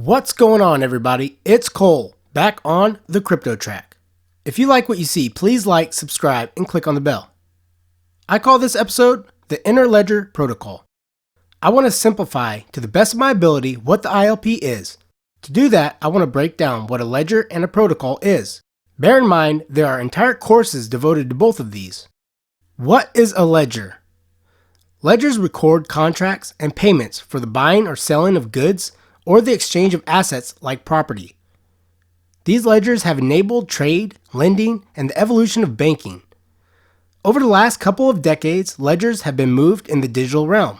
What's going on, everybody? It's Cole, back on the crypto track. If you like what you see, please like, subscribe, and click on the bell. I call this episode the Interledger Protocol. I want to simplify to the best of my ability what the ILP is. To do that, I want to break down what a ledger and a protocol is. Bear in mind, there are entire courses devoted to both of these. What is a ledger? Ledgers record contracts and payments for the buying or selling of goods or the exchange of assets like property. These ledgers have enabled trade, lending, and the evolution of banking. Over the last couple of decades, ledgers have been moved in the digital realm.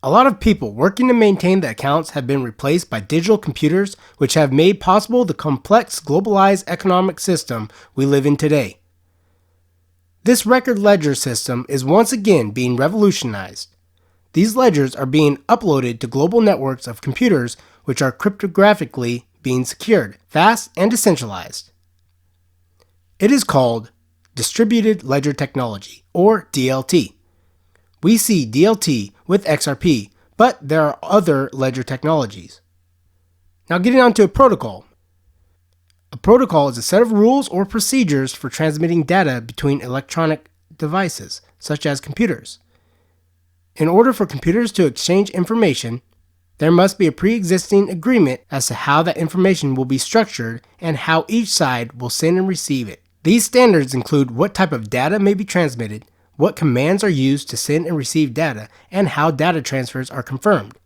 A lot of people working to maintain the accounts have been replaced by digital computers, which have made possible the complex globalized economic system we live in today. This record ledger system is once again being revolutionized. These ledgers are being uploaded to global networks of computers which are cryptographically being secured, fast, and decentralized. It is called Distributed Ledger Technology, or DLT. We see DLT with XRP, but there are other ledger technologies. Now getting on to a protocol. A protocol is a set of rules or procedures for transmitting data between electronic devices, such as computers. In order for computers to exchange information, there must be a pre-existing agreement as to how that information will be structured and how each side will send and receive it. These standards include what type of data may be transmitted, what commands are used to send and receive data, and how data transfers are confirmed.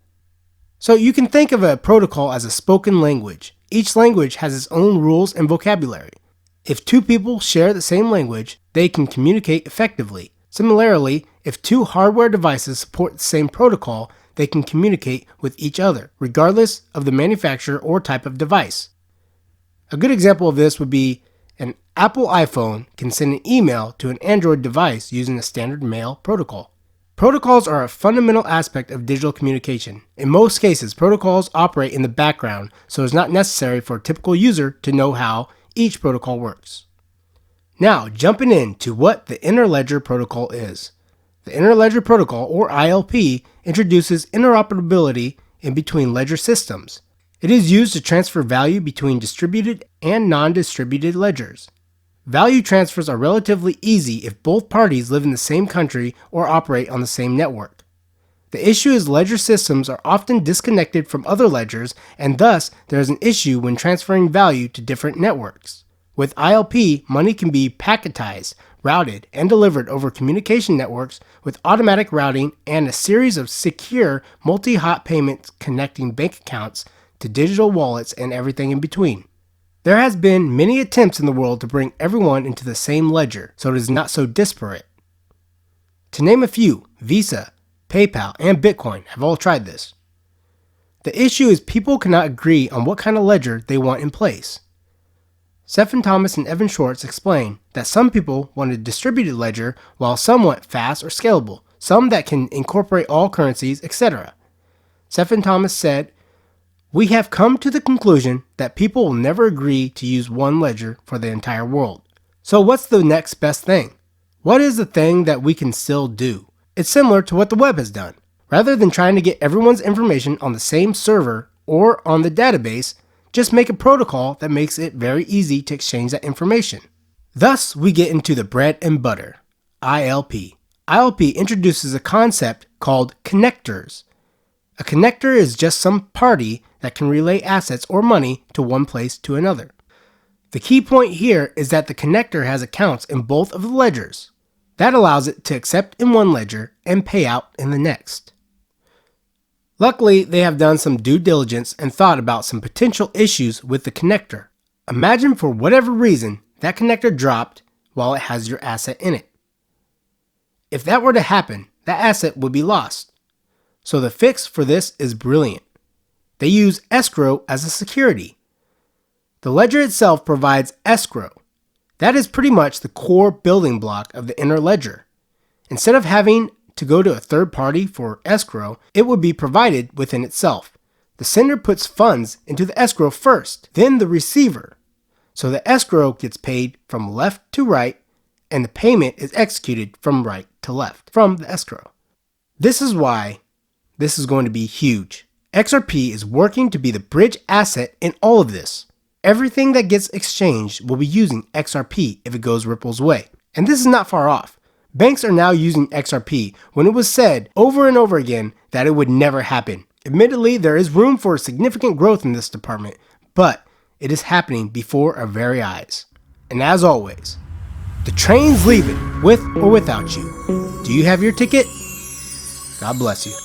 So you can think of a protocol as a spoken language. Each language has its own rules and vocabulary. If two people share the same language, they can communicate effectively. Similarly, if two hardware devices support the same protocol, they can communicate with each other, regardless of the manufacturer or type of device. A good example of this would be an Apple iPhone can send an email to an Android device using a standard mail protocol. Protocols are a fundamental aspect of digital communication. In most cases, protocols operate in the background, so it's not necessary for a typical user to know how each protocol works. Now, jumping into what the Interledger Protocol is. The Interledger Protocol, or ILP, introduces interoperability in between ledger systems. It is used to transfer value between distributed and non-distributed ledgers. Value transfers are relatively easy if both parties live in the same country or operate on the same network. The issue is ledger systems are often disconnected from other ledgers, and thus there is an issue when transferring value to different networks. With ILP, money can be packetized, routed, and delivered over communication networks with automatic routing and a series of secure multi-hop payments connecting bank accounts to digital wallets and everything in between. There has been many attempts in the world to bring everyone into the same ledger so it is not so disparate. To name a few, Visa, PayPal, and Bitcoin have all tried this. The issue is people cannot agree on what kind of ledger they want in place. Stephen Thomas and Evan Schwartz explain that some people want a distributed ledger while some want fast or scalable, some that can incorporate all currencies, etc. Stephen Thomas said, "We have come to the conclusion that people will never agree to use one ledger for the entire world. So what's the next best thing? What is the thing that we can still do?" It's similar to what the web has done. Rather than trying to get everyone's information on the same server or on the database, just make a protocol that makes it very easy to exchange that information. Thus, we get into the bread and butter, ILP. ILP introduces a concept called connectors. A connector is just some party that can relay assets or money to one place to another. The key point here is that the connector has accounts in both of the ledgers. That allows it to accept in one ledger and pay out in the next. Luckily, they have done some due diligence and thought about some potential issues with the connector. Imagine for whatever reason that connector dropped while it has your asset in it. If that were to happen, that asset would be lost. So the fix for this is brilliant. They use escrow as a security. The ledger itself provides escrow. That is pretty much the core building block of the Interledger. Instead of having to go to a third party for escrow, it would be provided within itself. The sender puts funds into the escrow first, then the receiver. So the escrow gets paid from left to right, and the payment is executed from right to left from the escrow. This is why this is going to be huge. XRP is working to be the bridge asset in all of this. Everything that gets exchanged will be using XRP if it goes Ripple's way. And this is not far off. Banks are now using XRP when it was said over and over again that it would never happen. Admittedly, there is room for significant growth in this department, but it is happening before our very eyes. And as always, the train's leaving with or without you. Do you have your ticket? God bless you.